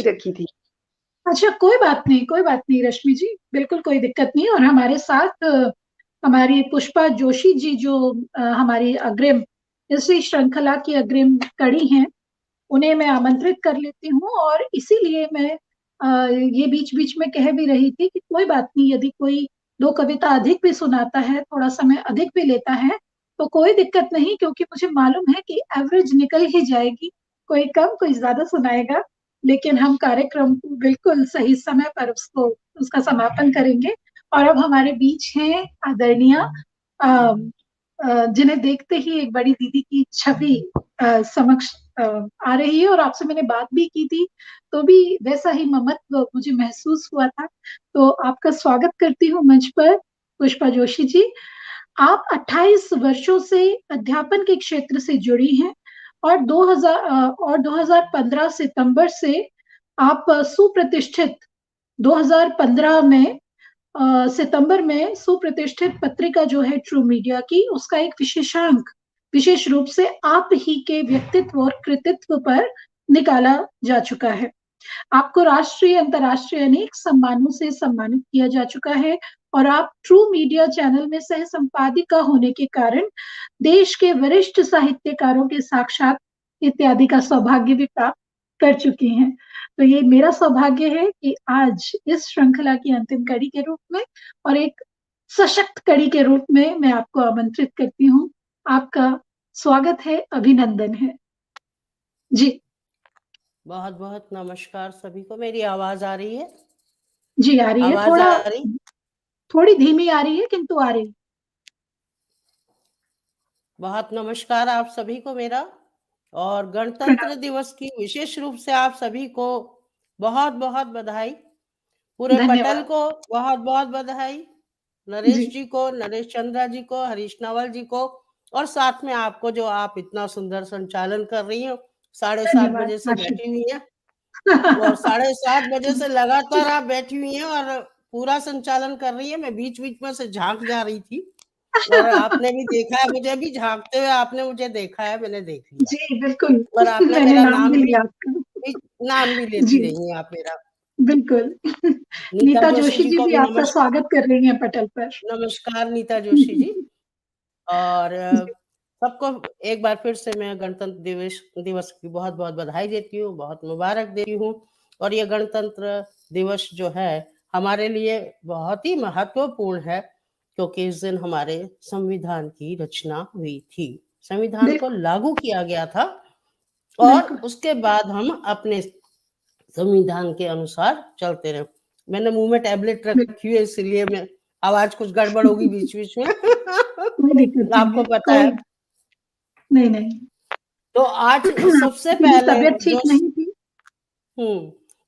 रखी थी। अच्छा, कोई बात नहीं रश्मि जी, बिल्कुल कोई दिक्कत नहीं। और हमारे साथ हमारी पुष्पा जोशी जी, जो हमारी अग्रिम, इसी श्रृंखला की अग्रिम कड़ी हैं, उन्हें मैं आमंत्रित कर लेती हूँ। और इसीलिए मैं ये बीच बीच में कह भी रही थी कि कोई बात नहीं, यदि कोई दो कविता अधिक भी सुनाता है, थोड़ा समय अधिक भी लेता है, तो कोई दिक्कत नहीं, क्योंकि मुझे मालूम है कि एवरेज निकल ही जाएगी। कोई कम कोई ज्यादा सुनाएगा, लेकिन हम कार्यक्रम को बिल्कुल सही समय पर उसका समापन करेंगे। और अब हमारे बीच हैं आदरणीय, जिन्हें देखते ही एक बड़ी दीदी की छवि समक्ष आ रही है। और आपसे मैंने बात भी की थी, तो भी वैसा ही ममत्व मुझे महसूस हुआ था। तो आपका स्वागत करती हूँ मंच पर, पुष्पा जोशी जी। आप 28 वर्षों से अध्यापन के क्षेत्र से जुड़ी हैं, और 2015 सितंबर से आप सुप्रतिष्ठित, 2015 में सितंबर में सुप्रतिष्ठित पत्रिका जो है ट्रू मीडिया की, उसका एक विशेषांक विशेष रूप से आप ही के व्यक्तित्व और कृतित्व पर निकाला जा चुका है। आपको राष्ट्रीय अंतर्राष्ट्रीय अनेक सम्मानों से सम्मानित किया जा चुका है। और आप ट्रू मीडिया चैनल में सह संपादिका होने के कारण देश के वरिष्ठ साहित्यकारों के साक्षात इत्यादि का सौभाग्य भी प्राप्त कर चुकी हैं। तो ये मेरा सौभाग्य है कि आज इस श्रृंखला की अंतिम कड़ी के रूप में और एक सशक्त कड़ी के रूप में मैं आपको आमंत्रित करती हूँ। आपका स्वागत है, अभिनंदन है जी। बहुत बहुत नमस्कार सभी को। मेरी आवाज आ रही है? जी आ रही है, आवाज आ रही? थोड़ी धीमी आ रही है, किंतु आ रही। बहुत नमस्कार आप सभी को मेरा, और गणतंत्र दिवस की विशेष रूप से आप सभी को बहुत बहुत बधाई। पूरे पटल को बहुत बहुत बधाई, नरेश जी को, नरेश चंद्रा जी को, हरीश नावल जी को, और साथ में आपको, जो आप इतना सुंदर संचालन कर रही हो। 7:30 बजे से बैठी हुई हैं और 7:30 बजे से लगातार आप बैठी हुई हैं और पूरा संचालन कर रही है। मैं बीच बीच में से झांक जा रही थी, और आपने भी देखा है मुझे, भी झांकते हुए आपने मुझे देखा है, मैंने देख लिया जी बिल्कुल। और आपने मैंने मेरा नाम भी लिया आपका। नाम भी लेती रही हैं आप मेरा। बिल्कुल। नीता जोशी जी को भी आपका स्वागत कर रही हैं पटल पर। नमस्कार नीता जोशी जी। और सबको एक बार फिर से मैं गणतंत्र दिवस की बहुत बहुत बधाई देती हूँ, बहुत मुबारक देती हूँ। और ये गणतंत्र दिवस जो है हमारे लिए बहुत ही महत्वपूर्ण है, क्योंकि इस दिन हमारे संविधान की रचना हुई थी, संविधान को लागू किया गया था, और उसके बाद हम अपने संविधान के अनुसार चलते रहे। मैंने मुंह में टैबलेट रखी है, इसलिए मैं आवाज कुछ गड़बड़ होगी बीच बीच में। आपको पता है। नहीं नहीं, तो आज सबसे पहले तबीयत ठीक नहीं थी।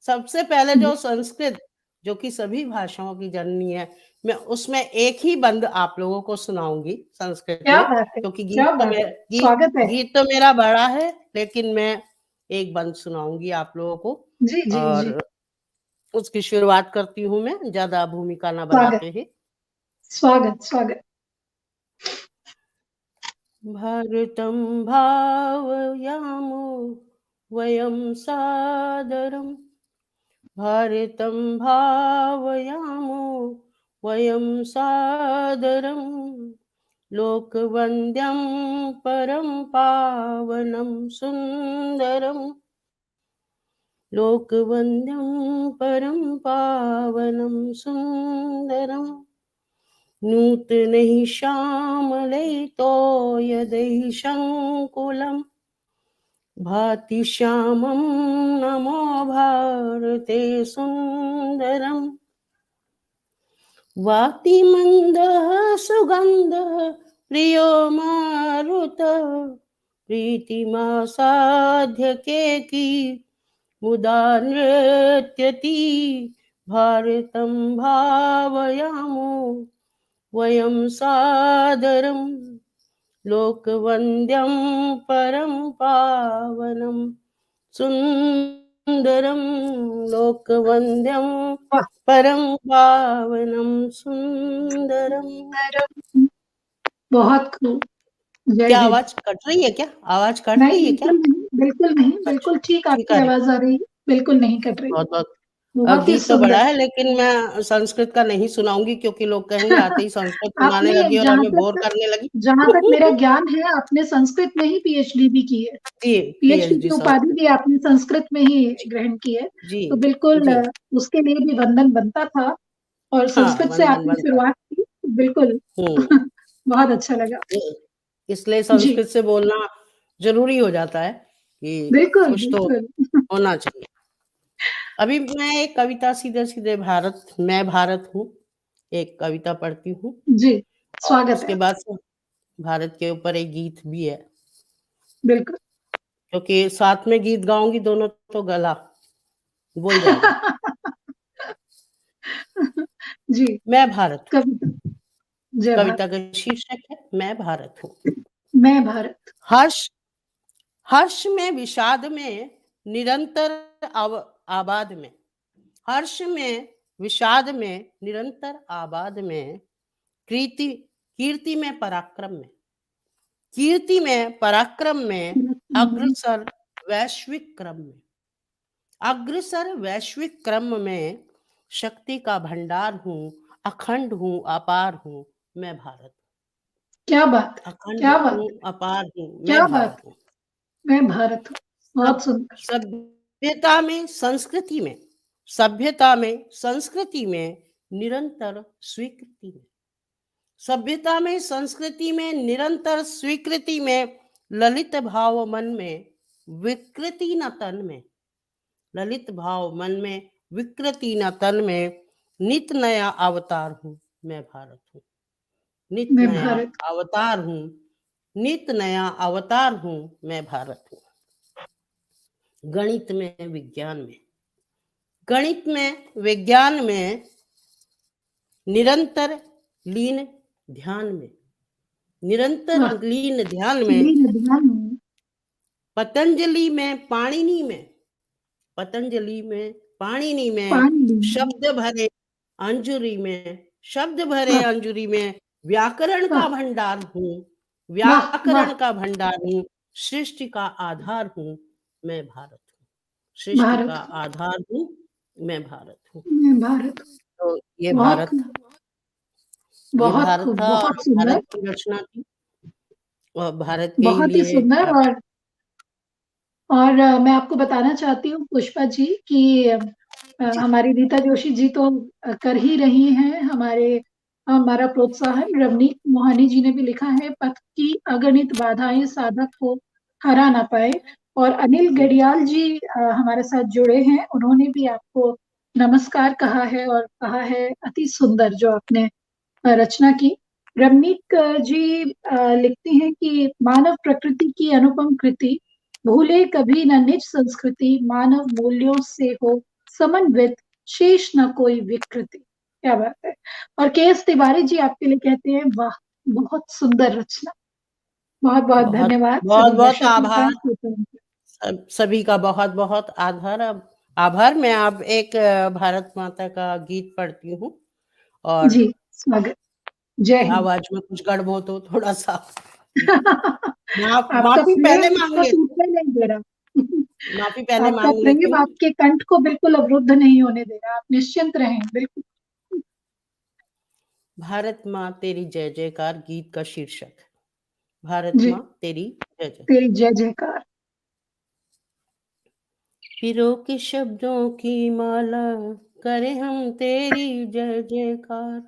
सबसे पहले जो संस्कृत, जो कि सभी भाषाओं की जननी है, मैं उसमें एक ही बंद आप लोगों को सुनाऊंगी संस्कृत में, क्योंकि गीत तो मेरा बड़ा है, लेकिन मैं एक बंद सुनाऊंगी आप लोगों को। जी जी और जी। उसकी शुरुआत करती हूँ मैं, ज्यादा भूमिका ना बनाते ही। स्वागत स्वागत। भारतं भावयामो वयं सादरम्, भारतं भावयामो वयं सादरम्, लोकवन्द्यं परं पावनं सुन्दरम्, लोकवन्द्यं परं पावनं सुन्दरम्, नूतनैः श्यामलैतोयदैशङ्कुलम्, भाति श्यामं नमो भारते सुन्दरम्, वाति मन्दः सुगन्धः प्रियो मारुतः, प्रीतिमासाद्य केकी मुदा नृत्यति, भारतं भावयामो वयं सादरम्, लोकवन्द्यं परं पावनं सुन्दरं, लोकवन्द्यं परं पावनं सुन्दरं। बहुत खूब। क्या आवाज कट रही है? क्या आवाज कट रही है? क्या बिल्कुल नहीं, बिल्कुल नहीं, बिल्कुल ठीक आपकी आवाज आ रही है, बिल्कुल नहीं कट रही। बहुत-बहुत बहुत ही गीत तो बड़ा सुंदर। है, लेकिन मैं संस्कृत का नहीं सुनाऊँगी क्योंकि लोग कहेंगे आते ही संस्कृत सुनाने आपने लगी और हमें बोर करने लगी। जहाँ तक मेरा ज्ञान है, आपने संस्कृत में ही पीएचडी भी की है। जी, पीएचडी पीएचडी की उपाधि संस्कृत भी में। आपने संस्कृत में ही जी, ग्रहण की है। जी, तो बिल्कुल जी। उसके लिए भी वंदन बनता था और हाँ, संस्कृत से वंदन आपने बनता। शुरुआत की, तो बिल्कुल हुँ। बहुत अच्छा लगा। इसलिए जी, संस्कृत से बोलना ज़रूरी हो जाता है कि बिल्कुल, कुछ तो बिल्कुल। होना चाहिए। अभी मैं एक कविता सीधे-सीधे मैं भारत हूँ, एक कविता पढ़ती हूँ जी, और स्वागत है उसके आपका। बाद से भारत के ऊपर एक गीत भी है, बिल्कुल। क्योंकि साथ में गीत गाऊँगी दोनों तो गला बोल जाएगा। जी, मैं भारत हूँ, कविता जय भारत। कविता का शीर्षक है मैं भारत हूँ। मैं भारत। हर्ष हर्ष में विषाद में निरंतर आबाद में, हर्ष में विषाद में निरंतर आबाद में, कीर्ति कीर्ति में पराक्रम में, कीर्ति में पराक्रम में, अग्रसर वैश्विक क्रम में, अग्रसर वैश्विक क्रम में, शक्ति का भंडार हूँ, अखंड हूँ, अपार हूँ, मैं भारत। क्या बात है! अखंड क्या हूँ, बात है! अपार हूँ, मैं क्या बात भारत है! हूँ। मैं भारत हूँ। सब बहुत सुंदर। सभ्यता में संस्कृति में, सभ्यता में संस्कृति में निरंतर स्वीकृति में, सभ्यता में संस्कृति में निरंतर स्वीकृति में, ललित भाव मन में विकृति न तन में, ललित भाव मन में विकृति न तन में, नित नया अवतार हूँ मैं भारत हूँ, नित मैं नया भारत अवतार हूँ, नित नया अवतार हूँ मैं भारत हूँ। गणित में विज्ञान में, गणित में विज्ञान में निरंतर लीन ध्यान में, निरंतर वाह! लीन ध्यान में, चिड़ी नदियाँ में, पतंजलि में पाणिनि में, पतंजलि में पाणिनि में, पानी में। शब्द भरे अंजुरी में, शब्द भरे वाह! अंजुरी में, व्याकरण का वाह! भंडार हूँ, वाह! वाह! व्याकरण का भंडार हूँ, सृष्टि का आधार हूँ मैं भारत हूँ, सृष्टि का भारत आधार हूँ मैं भारत हूँ। मैं भारत हूँ। तो बहुत खूब, ये बहुत भारत खूब, था और बहुत सुंदर, भारत की रचना थी और भारत के ही बहुत ही लिए सुंदर। आप और मैं आपको बताना चाहती हूँ पुष्पा जी कि हमारी रीता जोशी जी तो कर ही रही हैं हमारा प्रोत्साहन। रवनीत मोहानी जी ने भी लिखा है, पथ की अगणित बाधाएं साधक को हरा ना पाए। और अनिल जी, गडियाल जी हमारे साथ जुड़े हैं, उन्होंने भी आपको नमस्कार कहा है और कहा है अति सुंदर जो आपने रचना की। रवनीत जी लिखते हैं कि मानव प्रकृति की अनुपम कृति, भूले कभी न निज संस्कृति, मानव मूल्यों से हो समन्वित, शेष न कोई विकृति। क्या बात है! और के एस तिवारी जी आपके लिए कहते हैं, वाह, बहुत सुंदर रचना। बहुत बहुत बहुत धन्यवाद सभी बहुत-बहुत दर्शकों का, आभार श्रोताओं का। सभी का बहुत-बहुत आभार। मैं अब एक भारत माता का गीत पढ़ती हूँ और जी, स्वागत। जय हिंद। आवाज़ में कुछ गड़बड़ हो तो थोड़ा-सा आपका माफ़ी प्रेम पहले माँग मुझको लेती हूँ, टूटने नहीं दे माफ़ी रहा। पहले आपका माँग लेती प्रेम हूँ। आपके कंठ को बिल्कुल अवरुद्ध नहीं होने दे रहा। आप निश्चिंत रहें, बिल्कुल। भारत माँ तेरी जय जयकार गीत का शीर्षक। भारत जी, माँ तेरी जय जयकार। तेरी जय जयकार। पिरो के शब्दों की माला करें हम तेरी जय जयकार,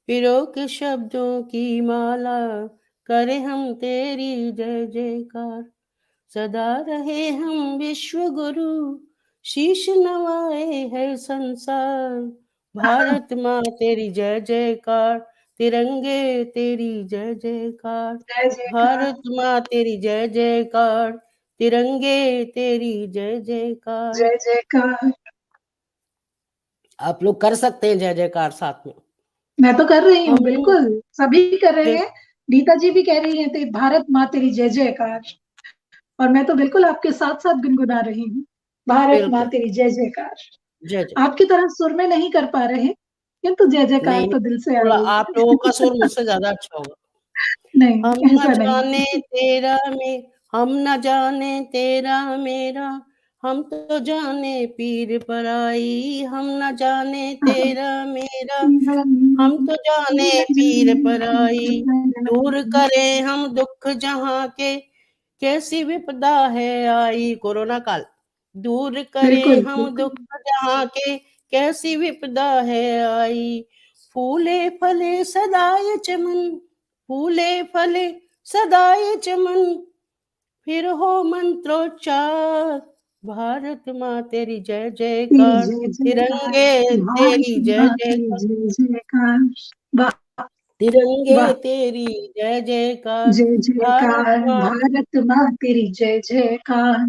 पिरो के शब्दों की माला करें हम तेरी जय जयकार, सदा रहे हम विश्व गुरु शीश नवाए है संसार, भारत माँ तेरी जय जयकार, तिरंगे तेरी जय जयकार, जय जयकार। भारत माँ तेरी जय जयकार, तिरंगे तेरी जय जयकार। जय जयकार। आप लोग कर सकते हैं जय जयकार साथ में। मैं तो कर रही हूँ, हम बिल्कुल। सभी कर रहे जिस हैं। नीता जी भी कह रही हैं, ते भारत माँ तेरी जय जयकार। और मैं तो बिल्कुल आपके साथ-साथ गुनगुना रही हूँ। भारत माँ बिल्कुल, तेरी जय जयकार। जय जय। आपकी तरह सुर में नहीं कर पा रहे, किंतु जय जयकार नहीं, नहीं, तो दिल से आ थोड़ा रही आप है। लोगों का सुर मुझसे ज़्यादा अच्छा होगा। हम नहीं, न ऐसा जाने नहीं। तेरा हम न जाने तेरा मेरा, हम तो जाने पीर पराई, हम न जाने तेरा मेरा। हम तो जाने पीर पराई, दूर करें हम दुख जहाँ के, कैसी विपदा है आई। कोरोना काल, दूर करें बिल्कुल हम बिल्कुल। दुख जहाँ के, कैसी विपदा है आई। फूले फले सदाए चमन, फूले फले सदाए चमन, फिर हो मंत्रोच्चार, भारत माँ तेरी जय तेरी जयकार। जय जयकार, तिरंगे भारत तेरी जय माँ तेरी जयकार, जय जयकार। वाह तिरंगे वाह। तेरी जय जयकार, जय भारत जयकार, माँ। भारत माँ तेरी जय जयकार।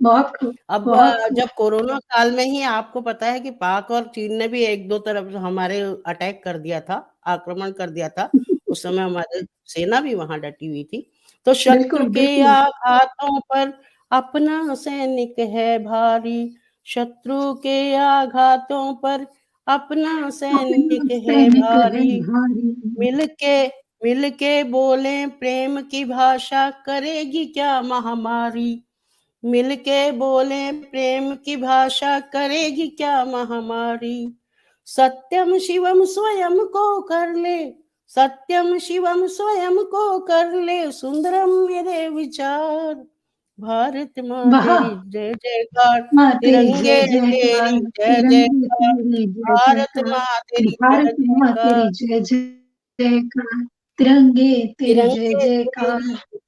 बहुत खूब, अब बहुत खूब। जब कोरोना काल में ही आपको पता है कि पाक और चीन ने भी एक दो तरफ हमारे अटैक कर दिया था, आक्रमण कर दिया था। उस समय हमारी सेना भी वहां डटी हुई थी। तो शत्रु बिल्कुल के बिल्कुल। आघातों पर अपना सैनिक है भारी, शत्रु के आघातों पर अपना अपना सैनिक है सैनिक है भारी। भारी। मिलके मिलके बोले प्रेम की भाषा, करेगी क्या महामारी। मिलके बोले प्रेम की भाषा, करेगी क्या महामारी। सत्यम शिवम स्वयं को कर ले, सत्यम शिवम स्वयं को कर ले, सुंदरम मेरे विचार। भारत माँ वाह, तेरी जय जयकार, माँ तेरी तिरंगे जय जयकार, तेरी जय तिरंगे जयकार। तेरी जय भारत जयकार। माँ तेरी जय भारत माँ जयकार, तेरी जय जयकार, तिरंगे तेरी जय तिरंगे जयकार। तेरी।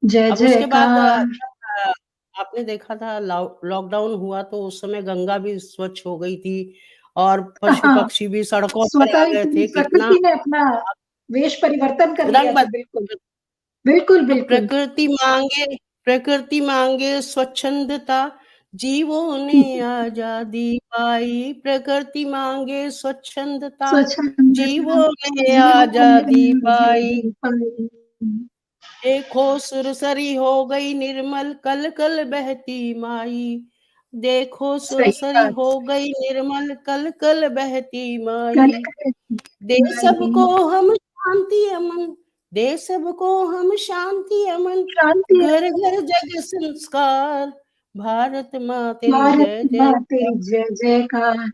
जय अब उसके बाद जयकार। आपने देखा था लॉकडाउन हुआ तो उस समय गंगा भी स्वच्छ हो गई थी और पशु हाँ, पक्षी भी सड़कों पर आ स्वतः गए ही थे। कितना प्रकृति ने अपना वेश परिवर्तन कर लिया रंग था। बिल्कुल बिल्कुल तो बिल्कुल। प्रकृति मांगे स्वच्छंदता, जीवों ने आजादी पाई। प्रकृति मांगे स्वच्छंदता, स्वच्छंदता, जीवों ने जीवों आजादी में पाई। आजादी पाई। देखो सुरसरी हो गई निर्मल, कल कल बहती माई। देखो सही सुरसरी बात। हो गई निर्मल, कल कल बहती माई। कल दे भाई, सबको हम शांति अमन, दे सबको हम शांति अमन, शांति है। घर घर जग संस्कार। भारत माँ तेरी भारत जय माँ जयकार, तेरी जय जयकार।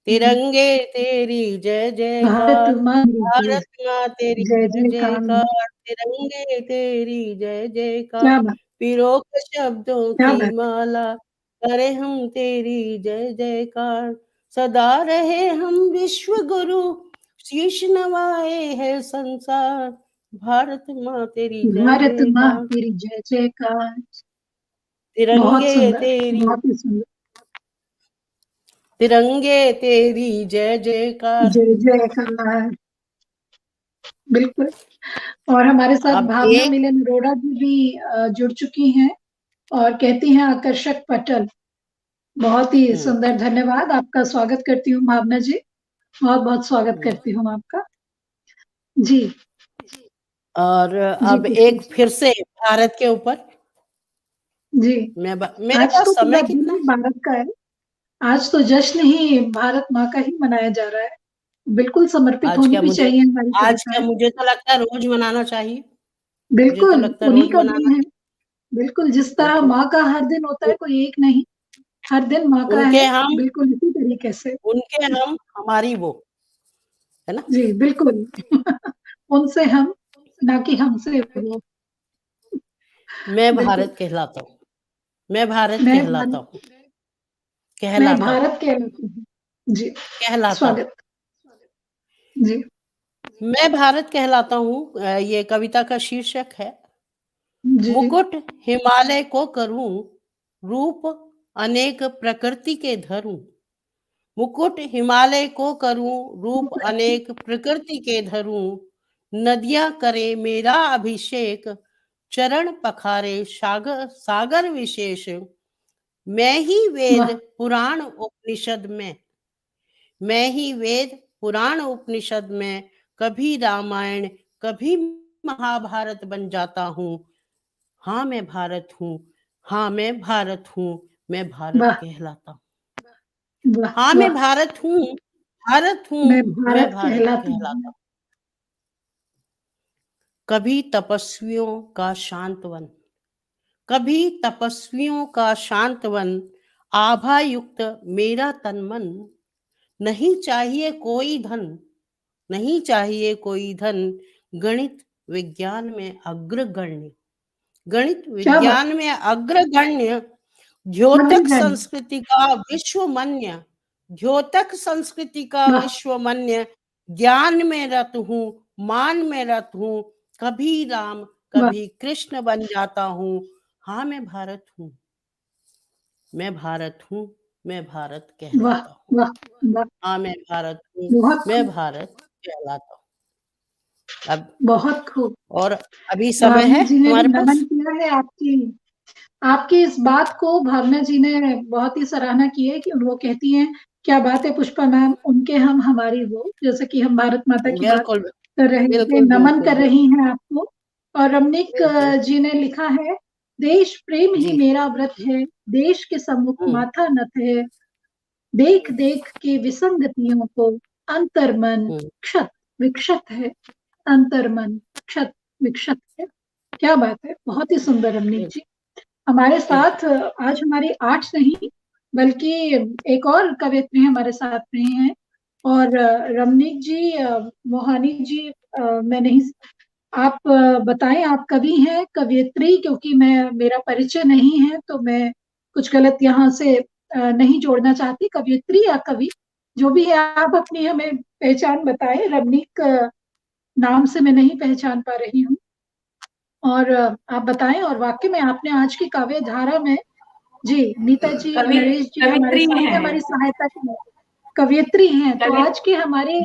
तिरंगे तेरी जय भारत जयकार। माँ तेरी भारत माँ तेरी जय जय जयकार। जयकार, तिरंगे तेरी जय जयकार। क्या बात, पीरों के शब्दों क्या की बात। माला, करे हम तेरी जय जयकार। सदा रहे हम विश्व गुरु, शीश नवाए है संसार। भारत माँ तेरी जय भारत माँ जयकार, तेरी जय जयकार। बहुत तिरंगे सुंदर, तेरी, बहुत ही सुंदर। तिरंगे तेरी जय जयकार। जय जयकार। बिल्कुल। और हमारे साथ अब भावना एक मिलन अरोड़ा जी भी जुड़ चुकी हैं और कहती हैं आकर्षक पटल। बहुत ही हम्म, सुंदर, धन्यवाद। आपका स्वागत करती हूँ भावना जी, बहुत बहुत स्वागत हम्म। करती हूँ आपका। जी और जी, अब पूछिए। एक फिर से भारत के ऊपर जी, मेरे आज तो पास पूरा समय दिन कितना ही है? भारत का है। आज तो जश्न ही भारत माँ का ही मनाया जा रहा है। बिल्कुल समर्पित होनी भी चाहिए हमारी कविताएं। मुझे तो लगता है रोज मनाना चाहिए। मुझे तो बिल्कुल लगता है उन्हीं रोज का दिन मनाना है। बिल्कुल, जिस तरह बिल्कुल। माँ का हर दिन होता है, कोई एक नहीं, हर दिन माँ का उनके है। हम बिल्कुल इसी तरीके से। उनके हम हमारी वो, है ना? जी बिल्कुल। उनसे हम, ना कि हमसे वो। मैं बिल्कुल। भारत कहलाता हूँ, मैं भारत मैं कहलाता भारत, हूँ, मैं कहलाता हूँ, भारत कहलाती हूँ। जी, कहलाता हूँ। स्वागत। जी मैं भारत कहलाता हूँ, ये कविता का शीर्षक है। जी। मुकुट हिमालय को करूं, रूप अनेक प्रकृति के धरूं। मुकुट हिमालय को करूं, रूप अनेक प्रकृति के धरूं। नदियां करे मेरा अभिषेक, चरण पखारे सागर सागर विशेष। मैं ही वेद वाह पुराण उपनिषद में, मैं ही वेद पुराण उपनिषद में, कभी रामायण कभी महाभारत बन जाता हूँ। हाँ मैं भारत हूँ, हाँ मैं भारत हूँ, मैं भारत वाह कहलाता हूँ। वाह हाँ मैं वाह। भारत हूँ, भारत हूँ, मैं मैं भारत भारत कहलाती कहलाता हूँ। हूँ। कभी तपस्वियों का शांत वन, कभी तपस्वियों का शांत वन, आभा युक्त मेरा तन मन। नहीं चाहिए कोई धन, नहीं चाहिए कोई धन, गणित विज्ञान में अग्रगण्य, गणित क्या बात, विज्ञान में अग्रगण्य, द्योतक अग्रगण्य, संस्कृति का विश्वमन्य, द्योतक संस्कृति का वाह विश्वमन्य। ज्ञान में रत हूँ, मान में रत हूँ, कभी राम वाह कभी कृष्ण बन जाता हूँ। हाँ मैं भारत हूँ, मैं भारत हूँ, मैं भारत वाह कहलाता हूँ। वाह वाह, हाँ मैं भारत हूँ, बहुत मैं खूब, भारत कहलाता हूँ। अब बहुत खूब। और अभी समय भावना है जी ने भी हमारे नमन पास। किया है आपकी, आपकी इस बात को भावना जी ने बहुत ही सराहना की है कि वो कहती हैं क्या बात है पुष्पा मैम, उनके हम हमारी वो, जैसे कि हम भारत माता की बात बिल्कुल कर रहे थे, बिल्कुल नमन बिल्कुल कर बिल्कुल रही हैं आपको। और रमनीक बिल्कुल। जी ने लिखा है, देश प्रेम ही जी। मेरा व्रत है, देश के सम्मुख हम्म माथा नत है, देख देख के विसंगतियों को अंतर्मन हम्म क्षत विक्षत है, अंतर्मन क्षत विक्षत है। क्या बात है, बहुत ही सुंदर रमनीक जी। हमारे साथ बिल्कुल। आज हमारी 8 नहीं बल्कि एक और कवयित्री हमारे साथ रहे हैं। और रमनीक जी, मोहानी जी, मैं नहीं, आप बताएं आप कवि हैं कवयित्री, क्योंकि मैं, मेरा परिचय नहीं है तो मैं कुछ गलत यहाँ से नहीं जोड़ना चाहती, कवयित्री या कवि जो भी है, आप अपनी हमें पहचान बताएं। रमनीक नाम से मैं नहीं पहचान पा रही हूँ। और आप बताएं, और वाकई में आपने आज की काव्य धारा में, जी नीता जी कवि नरेश जी हमारे कवित्री साथ हैं। हैं, हमारी सहायता की कवयित्री हैं, तो कवि आज के हमारे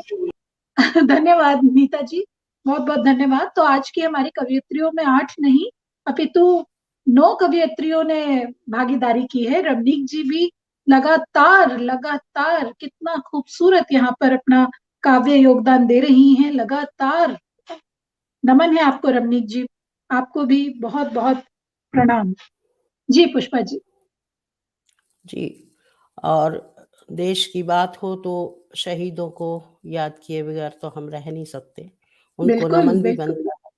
धन्यवाद नीता जी, बहुत बहुत धन्यवाद। तो आज की हमारी कवयित्रियों में 8 नहीं अपितु 9 कवयित्रियों ने भागीदारी की है। रमनीक जी भी लगातार लगातार कितना खूबसूरत यहाँ पर अपना काव्य योगदान दे रही हैं लगातार। नमन है आपको रमनीक जी, आपको भी बहुत बहुत प्रणाम। जी पुष्पा जी। जी। और देश की बात हो तो शहीदों को याद किए बगैर तो हम रह नहीं सकते, उनको बिल्कुल नमन भी बिल्कुल, बनता है।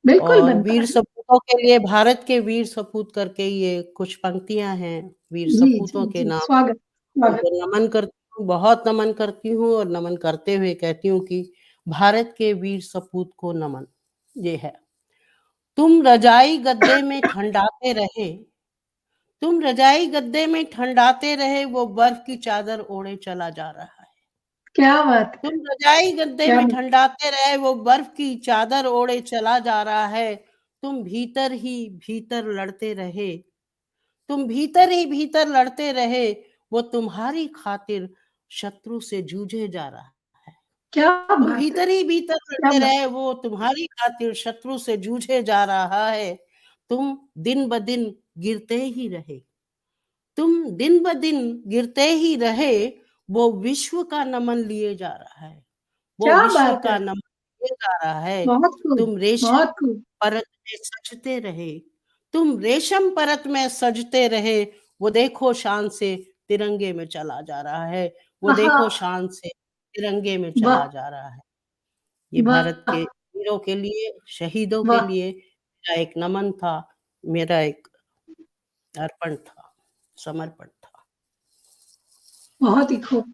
बिल्कुल और बनता वीर है। सपूतों के लिए, भारत के वीर सपूत करके ये कुछ पंक्तियां हैं वीर जी सपूतों जी के जी, नाम। स्वागत स्वागत। उनको नमन करती हूँ, बहुत नमन करती हूँ, और नमन करते हुए कहती हूँ कि भारत के वीर सपूत को नमन। ये है, तुम रजाई गद्दे में ठंडाते रहे, तुम रजाई गद्दे में ठंडाते रहे, वो बर्फ की चादर ओढ़े चला जा रहा है। क्या बात है, तुम रजाई गद्दे क्या में बात, ठंडाते रहे, वो बर्फ की चादर ओढ़े चला जा रहा है। तुम भीतर ही भीतर लड़ते रहे, तुम भीतर ही भीतर लड़ते रहे, वो तुम्हारी खातिर शत्रु से जूझे जा रहा है। क्या तुम बात है, भीतर ही भीतर क्या लड़ते बात। रहे, वो तुम्हारी खातिर शत्रु से जूझे जा रहा है। तुम दिन ब दिन गिरते ही रहे, तुम दिन ब दिन गिरते ही रहे, वो विश्व का नमन लिए जा रहा है, वो क्या विश्व बात का है, नमन लिए जा रहा है। बहुत खूब, तुम रेशम बहुत खूब। परत में सजते रहे, तुम रेशम परत में सजते रहे, वो देखो शान से तिरंगे में चला जा रहा है, वो आहा, देखो शान से तिरंगे में वाह चला जा रहा है। ये भारत वाह के वीरों के लिए, शहीदों के वाह, लिए मेरा एक नमन था, मेरा एक अर्पण था, समर्पण था। बहुत ही खूब।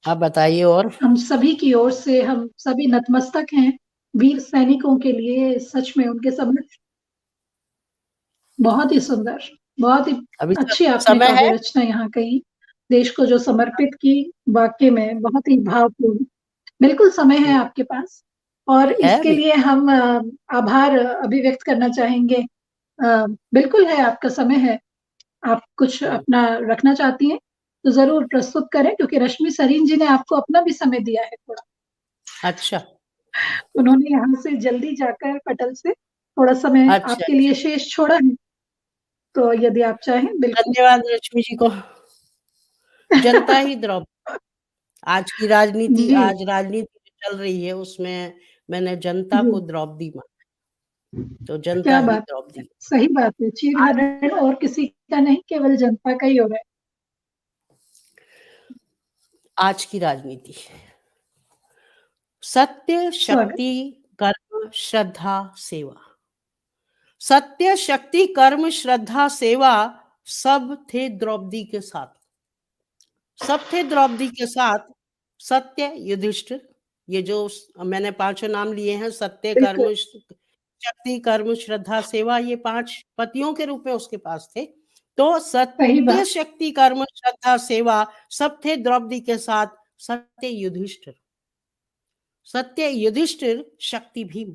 आप बताइए और। हम सभी की ओर से हम सभी नतमस्तक हैं वीर सैनिकों के लिए, सच में उनके समक्ष। बहुत ही सुंदर, बहुत ही अभी अच्छी आपने समय काव्य है। रचना यहाँ कही, देश को जो समर्पित की, वाकई में बहुत ही भावपूर्ण। बिल्कुल समय है आपके पास, और है इसके अभी। लिए हम आभार अभिव्यक्त करना चाहेंगे। बिल्कुल है, आपका समय है। आप कुछ हम्म, अपना रखना चाहती हैं तो जरूर प्रस्तुत करें, क्योंकि रश्मि सरीन जी ने आपको अपना भी समय दिया है थोड़ा, अच्छा उन्होंने यहाँ से जल्दी जाकर पटल से थोड़ा समय अच्छा आपके अच्छा। लिए शेष छोड़ा है, तो यदि आप चाहें बिल्कुल। धन्यवाद रश्मि जी को। जनता ही द्रौपदी, आज की राजनीति, जी आज राजनीति जो चल रही है उसमें मैंने जनता जी, को द्रौपदी माना, तो जनता क्या ही बात, द्रौपदी। सही बात है, आज चीरहरण और किसी का नहीं, केवल जनता का ही हो रहा है। आज की राजनीति, सत्य स्वागत, शक्ति कर्म श्रद्धा सेवा, सत्य, शक्ति, कर्म, श्रद्धा, सेवा सब थे द्रौपदी के साथ। सब थे द्रौपदी के साथ। सत्य युधिष्ठिर, ये जो मैंने पांचों नाम लिए हैं, सत्य, बिल्कुल कर्म, शक्ति, कर्म, श्रद्धा, सेवा, ये 5 पतियों के रूप में उसके पास थे। तो सही सत्य, बात। शक्ति, कर्म, श्रद्धा, सेवा सब थे द्रौपदी के साथ। सत्य युधिष्ठिर, सत्य युधिष्ठिर, शक्ति भीम,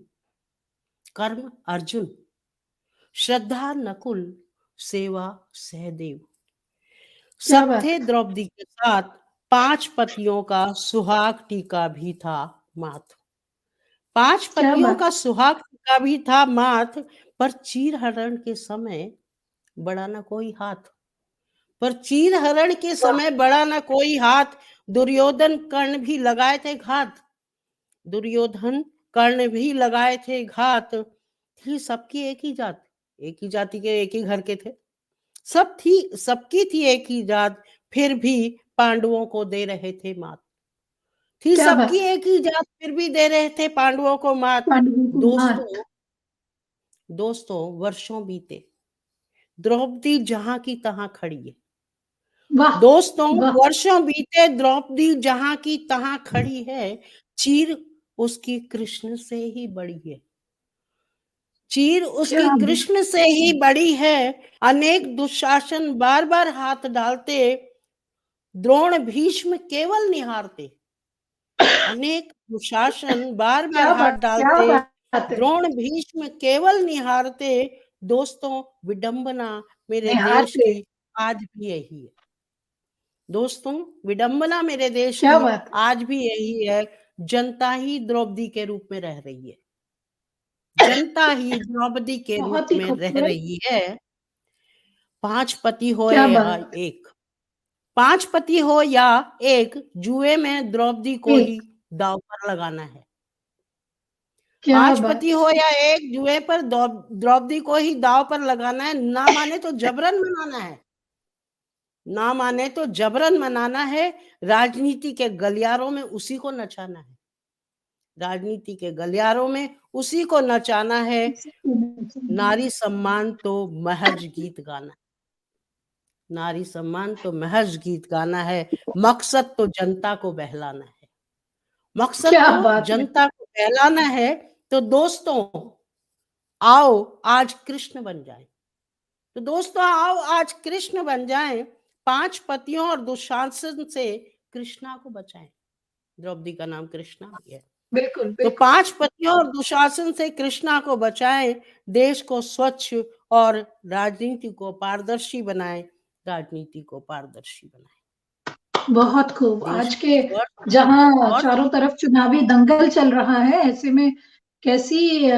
कर्म अर्जुन, श्रद्धा नकुल, सेवा सहदेव, क्या सब बात थे है। द्रौपदी के साथ। 5 पतियों का सुहाग टीका भी था माथ। 5 क्या पतियों बात। का सुहाग टीका भी था माथ। पर चीर हरण के समय बड़ा न कोई हाथ। पर चीर हरण के वाह। समय बड़ा न कोई हाथ। दुर्योधन कर्ण भी लगाए थे घात। दुर्योधन कर्ण भी लगाए थे घात। थी सबकी एक ही जात, एक ही जाति के, एक ही घर के थे। सबकी थी एक ही जात, फिर भी पांडवों को दे रहे थे मात। थी क्या सबकी बात। एक ही जात, फिर भी दे रहे थे पांडवों को मात। पांडवों को मात। दोस्तों, दोस्तों वर्षों बीते, द्रौपदी जहां की तहां खड़ी है। वाह। दोस्तों वाह। वर्षों बीते, द्रौपदी जहां की तहां खड़ी है। चीर उसकी कृष्ण से ही बड़ी है। चीर क्या उसकी बात। कृष्ण से ही बड़ी है। अनेक दुशासन बार बार हाथ डालते, द्रोण भीष्म केवल निहारते। अनेक दुशासन बार बार क्या हाथ बात। क्या डालते, बात है। द्रोण भीष्म केवल निहारते। दोस्तों विडंबना मेरे निहार देश के। की आज भी यही है। दोस्तों विडंबना मेरे देश क्या की बात है। आज भी यही है। जनता ही द्रौपदी के रूप में रह रही है। जनता ही द्रौपदी के रूप बहुत ही में रह खूबसूरत। रही है। 5 पति हो क्या या बात। एक, 5 पति हो या एक, जुए में द्रौपदी को ही एक। दांव पर लगाना है। क्या 5 बात। पति हो या एक, जुए पर द्रौपदी को ही दांव पर लगाना है। ना माने तो जबरन मनाना है। ना माने तो जबरन मनाना है। राजनीति के गलियारों में उसी को नचाना है। राजनीति के गलियारों में उसी को नचाना है। नारी सम्मान तो महज गीत गाना है। नारी सम्मान तो महज गीत गाना है। मकसद तो जनता को बहलाना है। मकसद क्या तो बात है। जनता को बहलाना है। तो दोस्तों आओ आज कृष्ण बन जाए। तो दोस्तों आओ आज कृष्ण बन जाएं। 5 पतियों और दुशासन से कृष्णा को बचाएं। द्रौपदी का नाम कृष्णा भी है। बिल्कुल तो बिल्कुल। 5 पतियों और दुशासन से कृष्णा को बचाएं। देश को स्वच्छ और राजनीति को पारदर्शी बनाएं। राजनीति को पारदर्शी बनाएं। बहुत खूब। देश आज को के स्वच्छ जहां और चारों तरफ चुनावी दंगल चल रहा है, ऐसे में कैसी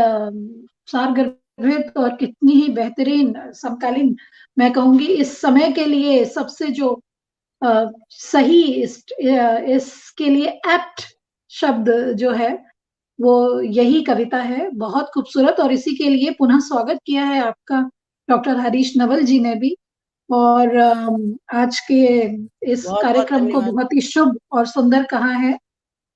सारगर्भित और कितनी ही बेहतरीन समकालीन, मैं कहूंगी इस समय के लिए सबसे जो सही इसके लिए एप्ट शब्द जो है वो यही कविता है। बहुत खूबसूरत। और इसी के लिए पुनः स्वागत किया है आपका डॉक्टर हरीश नवल जी ने भी। और आज के इस बहुत बहुत कार्यक्रम को धन्यवाद। बहुत ही शुभ और सुंदर कहा है।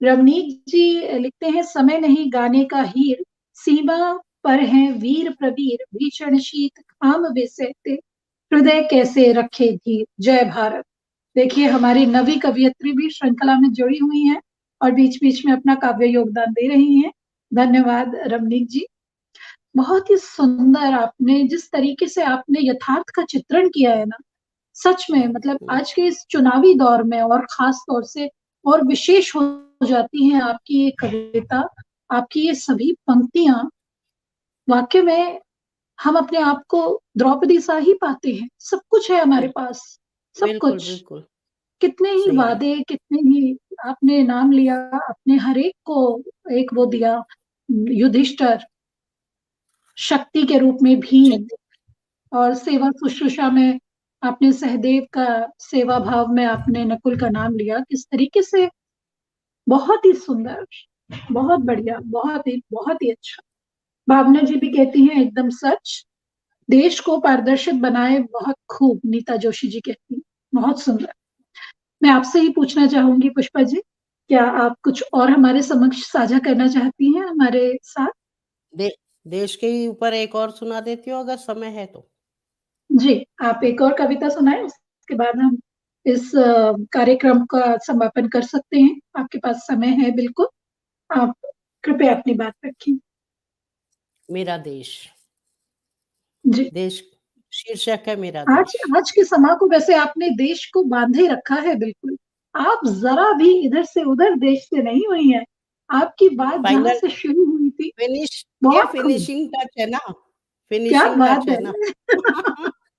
रवनीक जी लिखते हैं, समय नहीं गाने का हीर, सीमा पर हैं वीर प्रवीर, भीषण शीत खाम वे सहते, हृदय कैसे रखे धीर, जय भारत। देखिए हमारी नवी कवियत्री भी श्रृंखला में जुड़ी हुई हैं और बीच बीच में अपना काव्य योगदान दे रही हैं। धन्यवाद रवनीक जी। बहुत ही सुंदर आपने जिस तरीके से आपने यथार्थ का चित्रण किया है ना, सच में मतलब आज के इस चुनावी दौर में और खास तौर से और विशेष हो जाती है आपकी ये कविता, आपकी ये सभी पंक्तियां। वाक्य में हम अपने आप को द्रौपदी सा ही पाते हैं। सब कुछ है हमारे पास, सब बिल्कुल कुछ। बिल्कुल कितने ही सही है। वादे, कितने ही आपने नाम लिया, आपने हर एक को एक वो दिया। युधिष्ठिर, शक्ति के रूप में भीम, क्षति और सेवा शुश्रूषा में आपने सहदेव का, सेवा भाव में आपने नकुल का नाम लिया। किस तरीके से, बहुत ही सुंदर, बहुत बढ़िया, बहुत ही अच्छा। भावना जी भी कहती हैं एकदम सच, देश को पारदर्शित बनाए बहुत खूब, नीता जोशी जी कहती हैं। बहुत सुंदर। मैं आपसे ही पूछना चाहूंगी पुष्पा जी, क्या आप कुछ और हमारे समक्ष साझा करना चाहती हैं हमारे साथ? दे देश के ही ऊपर एक और सुना देती हूँ अगर समय है तो। जी, आप एक और कविता सुनाएं, उसके बाद हम इस कार्यक्रम का समापन कर सकते हैं। आपके पास समय है बिल्कुल, आप कृपया अपनी बात रखिए। मेरा देश। जी, देश शीर्षक है मेरा आज देश। आज के समय को वैसे आपने देश को बांधे रखा है बिल्कुल। आप जरा भी इधर से उधर देश से नहीं हुई हैं। आपकी बात जहां फाइनल से शुरू हुई थी, फिनिश, ये बहुत खूब। फिनिशिंग टच है ना, क्या फिनिशिंग बात टच है ना।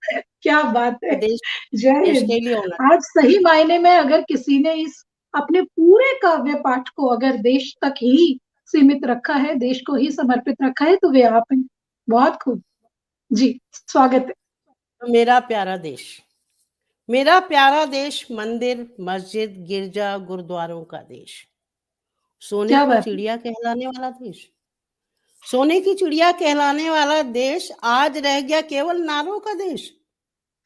है। क्या बात है। देश जय देश हिंद। के लिए होना। आज सही मायने में अगर किसी ने इस अपने पूरे काव्य पाठ को अगर देश तक ही सीमित रखा है, देश को ही समर्पित रखा है, तो वे आप हैं। बहुत खूब। जी, स्वागत है। तो मेरा प्यारा देश, मेरा प्यारा देश मंदिर, मस्जिद, गिरजा, गुरुद्वारों का देश, सोने क्या की बात है। चिड़िया कहलाने वाला देश, सोने की चिड़िया कहलाने वाला देश आज रह गया केवल नारों का देश।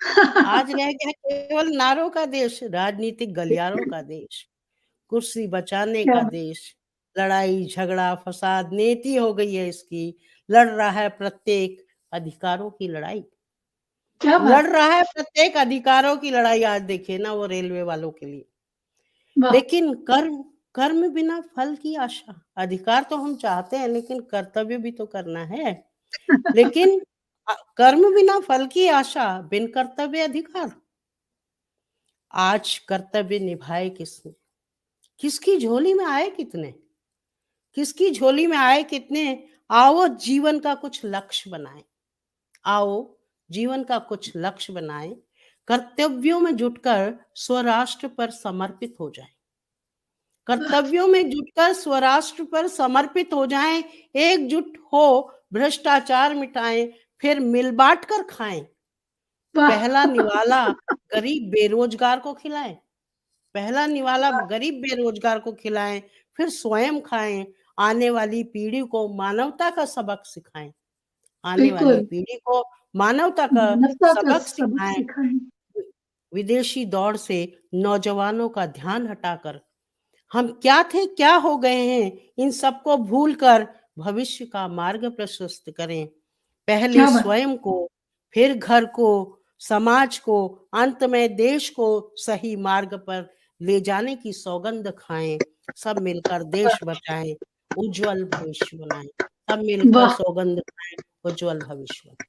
आज रह गया केवल नारों का देश, राजनीतिक गलियारों का देश, कुर्सी बचाने क्या का बात। देश, लड़ाई झगड़ा फसाद नीति हो गई है इसकी, लड़ रहा है प्रत्येक अधिकारों की लड़ाई, क्या लड़ बात। रहा है प्रत्येक अधिकारों की लड़ाई। आज देखिए ना वो रेलवे वालों के लिए। वाह। लेकिन कर्म कर्म बिना फल की आशा, अधिकार तो हम चाहते हैं लेकिन कर्तव्य भी तो करना है। लेकिन कर्म बिना फल की आशा, बिन कर्तव्य अधिकार। आज कर्तव्य निभाए किसने, किसकी झोली में आए कितने, किसकी झोली में आए कितने। आओ जीवन का कुछ लक्ष्य बनाएं, आओ जीवन का कुछ लक्ष्य बनाएं, कर्तव्यों में जुटकर स्वराष्ट्र पर समर्पित हो जाएं, कर्तव्यों में जुटकर स्वराष्ट्र पर समर्पित हो जाएं, एकजुट हो भ्रष्टाचार मिटाएं, फिर मिल बांट कर खाएं, वाह। पहला निवाला गरीब बेरोजगार को खिलाएं, पहला निवाला गरीब बेरोजगार को खिलाएं, फिर स्वयं खाएं, आने वाली पीढ़ी को मानवता का सबक सिखाएं, आने वाली बिल्कुल। पीढ़ी को मानवता का मानवता का सबक सबक सिखाएं। सिखाएं। विदेशी दौड़ से नौजवानों का ध्यान हटाकर हम क्या थे क्या हो गए हैं, इन सबको भूलकर भविष्य का मार्ग प्रशस्त करें, पहले क्या बात। स्वयं को, फिर घर को, समाज को, अंत में देश को सही मार्ग पर ले जाने की सौगंध खाएं, सब मिलकर देश बचाएं, उज्जवल भविष्य बनाएं, सब मिलकर वाह। सौगंध खाएं, उज्जवल भविष्य बनाएं।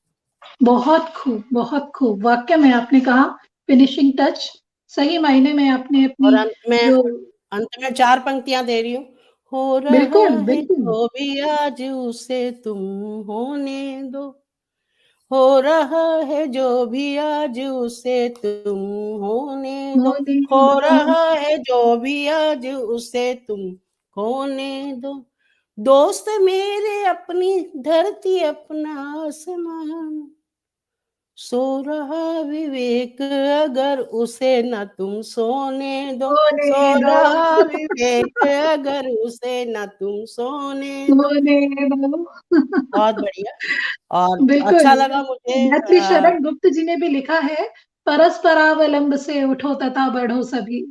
बहुत खूब, बहुत खूब। वाक्य में आपने कहा फिनिशिंग टच। सही मायने में आपने और अपनी जो। अंत में 4 पंक्तियां दे रही हूँ। हो रहा बिल्कुल, है बिल्कुल। जो भी आज उसे तुम होने दो, हो रहा है जो भी आज उसे तुम होने दो, होने हो दो। रहा है जो भी आज उसे तुम होने दो, दोस्त मेरे अपनी धरती अपना आसमान, सो रहा विवेक अगर उसे न तुम सोने दो, होने सो दो। रहा विवेक अगर उसे न तुम सोने दो। होने दो। बहुत बढ़िया। और बिल्कुल। अच्छा लगा मुझे गायत्री शरण गुप्त जी ने भी लिखा है, परस्परावलंब से उठो तथा बढ़ो सभी।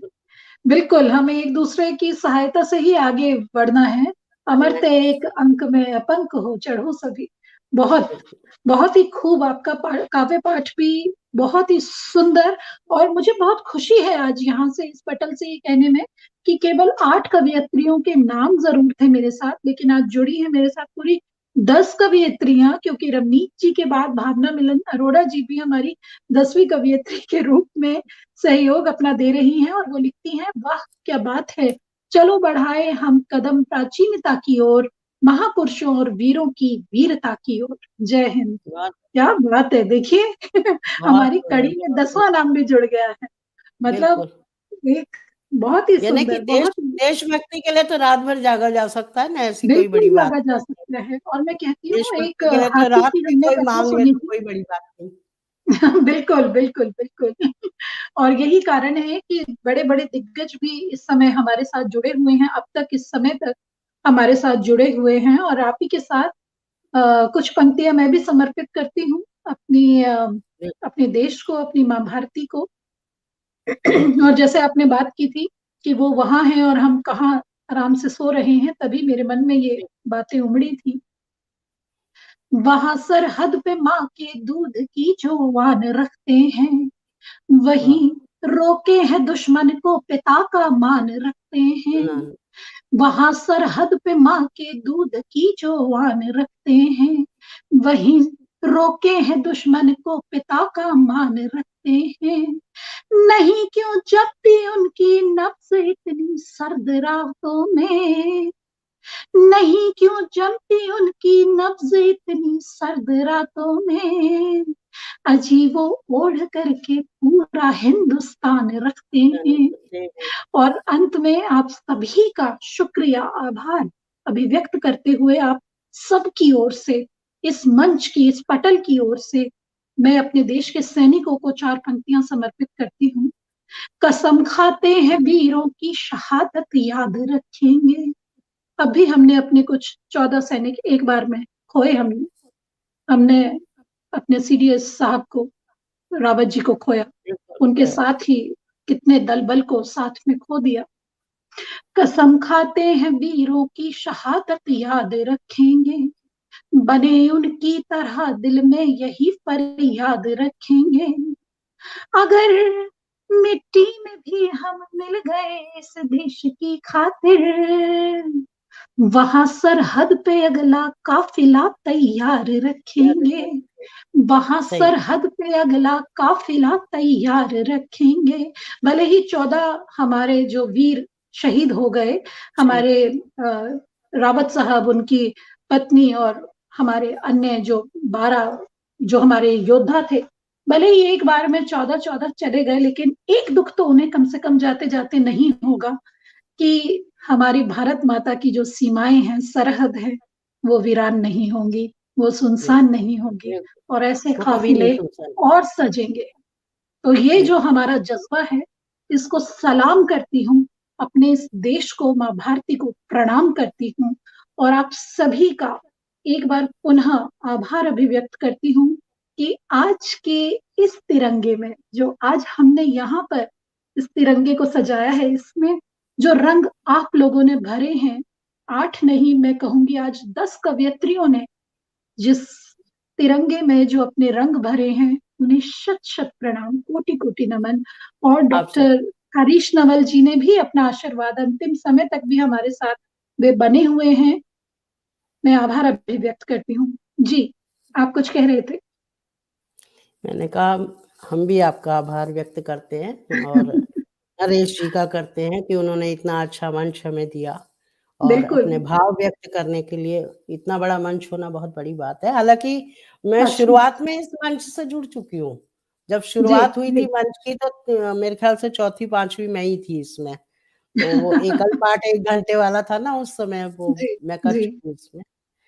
बिल्कुल, हमें एक दूसरे की सहायता से ही आगे बढ़ना है। अमरते एक अंक में अपंक हो चढ़ो सभी। बहुत बहुत ही खूब। आपका काव्य पाठ भी बहुत ही सुंदर। और मुझे बहुत खुशी है आज यहाँ से इस पटल से ये कहने में कि केवल 8 कवियत्रियों के नाम जरूर थे मेरे साथ, लेकिन आज जुड़ी है मेरे साथ पूरी 10 कवियत्रियां, क्योंकि रवनीत जी के बाद भावना मिलन अरोड़ा जी भी हमारी 10वीं कवियत्री के रूप में सहयोग अपना दे रही हैं। और वो लिखती हैं, वाह क्या बात है, चलो बढ़ाए हम कदम प्राचीनता की ओर, महापुरुषों और वीरों की वीरता की ओर। जय हिंद। बहुत क्या बात है, देखिए। बहुत हमारी कड़ी में बहुत 10वां नाम भी जुड़ गया है। मतलब बिल्कुल। एक बहुत ही यानी कि सुंदर, बहुत ही देशभक्ति के लिए तो रात भर जागा जा सकता है ना, ऐसी कोई बिल्कुल बड़ी बात लगा जा नहीं है। सकता है। और मैं कहती हूँ, एक देशभक्ति के लिए तो हाथी रात की भी हमने कोई कथा मांग ले सुनी तो थी। कोई बड़ी बात नहीं। बिल्कुल, बिल्कुल, बिल्कुल। और यही कारण है कि बड़े बड़े दिग्गज भी इस समय हमारे साथ जुड़े हुए हैं, अब तक इस समय तक हमारे साथ जुड़े हुए हैं। और आप ही के साथ कुछ पंक्तियां मैं भी समर्पित करती हूँ अपनी अपने देश को, अपनी माँ भारती को। बिल्कुल। और जैसे आपने बात की थी कि वो वहां हैं और हम कहाँ आराम से सो रहे हैं, तभी मेरे मन में ये बातें उमड़ी थी। वहां सरहद पे माँ के दूध की जो वान रखते हैं, वहीं रोके हैं दुश्मन को पिता का मान रखते हैं। वहां सरहद पे माँ के दूध की जो वान रखते हैं, वहीं रोके हैं दुश्मन को पिता का मान रखते हैं। नहीं क्यों जपती उनकी नब्ज इतनी सर्द रातों में, नहीं क्यों जमती उनकी नब्ज इतनी सर्द रातों में, अजी वो ओढ़ करके पूरा हिंदुस्तान रखते हैं। और अंत में आप सभी का शुक्रिया आभार अभिव्यक्त करते हुए आप सबकी ओर से, इस मंच की, इस पटल की ओर से मैं अपने देश के सैनिकों को 4 पंक्तियां समर्पित करती हूँ। कसम खाते हैं वीरों की शहादत याद रखेंगे। अभी हमने अपने कुछ 14 सैनिक एक बार में खोए। हमने अपने सीडीएस साहब को, रावत जी को खोया, उनके साथ ही कितने दल बल को साथ में खो दिया। कसम खाते हैं वीरों की शहादत याद रखेंगे, बने उनकी तरह दिल में यही फरियाद रखेंगे। अगर मिट्टी में भी हम मिल गए इस देश की खातिर, वहां सरहद पे अगला काफिला तैयार रखेंगे। वहां सरहद पे अगला काफिला तैयार रखेंगे। भले ही 14 हमारे जो वीर शहीद हो गए, हमारे रावत साहब, उनकी पत्नी और हमारे अन्य जो 12 जो हमारे योद्धा थे, भले ही एक बार में 14 चले गए, लेकिन एक दुख तो उन्हें कम से कम जाते जाते नहीं होगा कि हमारी भारत माता की जो सीमाएं हैं, सरहद है, वो वीरान नहीं होंगी, वो सुनसान नहीं होंगी, और ऐसे काफिले और सजेंगे। तो ये जो हमारा जज्बा है, इसको सलाम करती हूँ, अपने इस देश को, माँ भारती को प्रणाम करती हूँ, और आप सभी का एक बार पुनः आभार अभिव्यक्त करती हूँ कि आज के इस तिरंगे में, जो आज हमने यहाँ पर इस तिरंगे को सजाया है, इसमें जो रंग आप लोगों ने भरे हैं, 8 नहीं, मैं कहूंगी आज 10 कवयित्रियों ने जिस तिरंगे में जो अपने रंग भरे हैं, उन्हें शत शत प्रणाम, कोटि कोटि नमन। और डॉक्टर हरीश नवल जी ने भी अपना आशीर्वाद, अंतिम समय तक भी हमारे साथ वे बने हुए हैं, मैं आभार अभिव्यक्त करती हूँ। जी, आप कुछ कह रहे थे? मैंने कहा हम भी आपका आभार व्यक्त करते हैं और नरेश जी का करते हैं कि उन्होंने इतना अच्छा मंच हमें दिया और अपने भाव व्यक्त करने के लिए इतना बड़ा मंच होना बहुत बड़ी बात है। हालाँकि मैं शुरुआत में इस मंच से जुड़ चुकी हूँ। जब शुरुआत हुई थी मंच की तो मेरे ख्याल से 4थी-5वीं मैं ही थी इसमें। तो वो एकल पाठ 1 घंटे वाला था ना उस समय, वो मैं कर चुकी हूँ इसमें।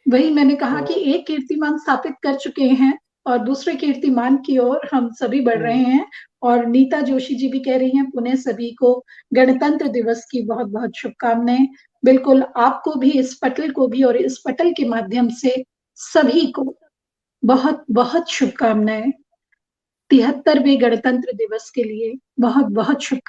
वही मैंने कहा कि एक कीर्तिमान स्थापित कर चुके हैं और दूसरे कीर्तिमान की ओर हम सभी बढ़ रहे हैं। और नीता जोशी जी भी कह रही हैं, पुनः सभी को गणतंत्र दिवस की बहुत बहुत शुभकामनाएं। बिल्कुल, आपको भी, इस पटल को भी, और इस पटल के माध्यम से सभी को बहुत बहुत शुभकामनाएं। 73वें गणतंत्र दिवस के लिए बहुत बहुत शुभकामनाएं।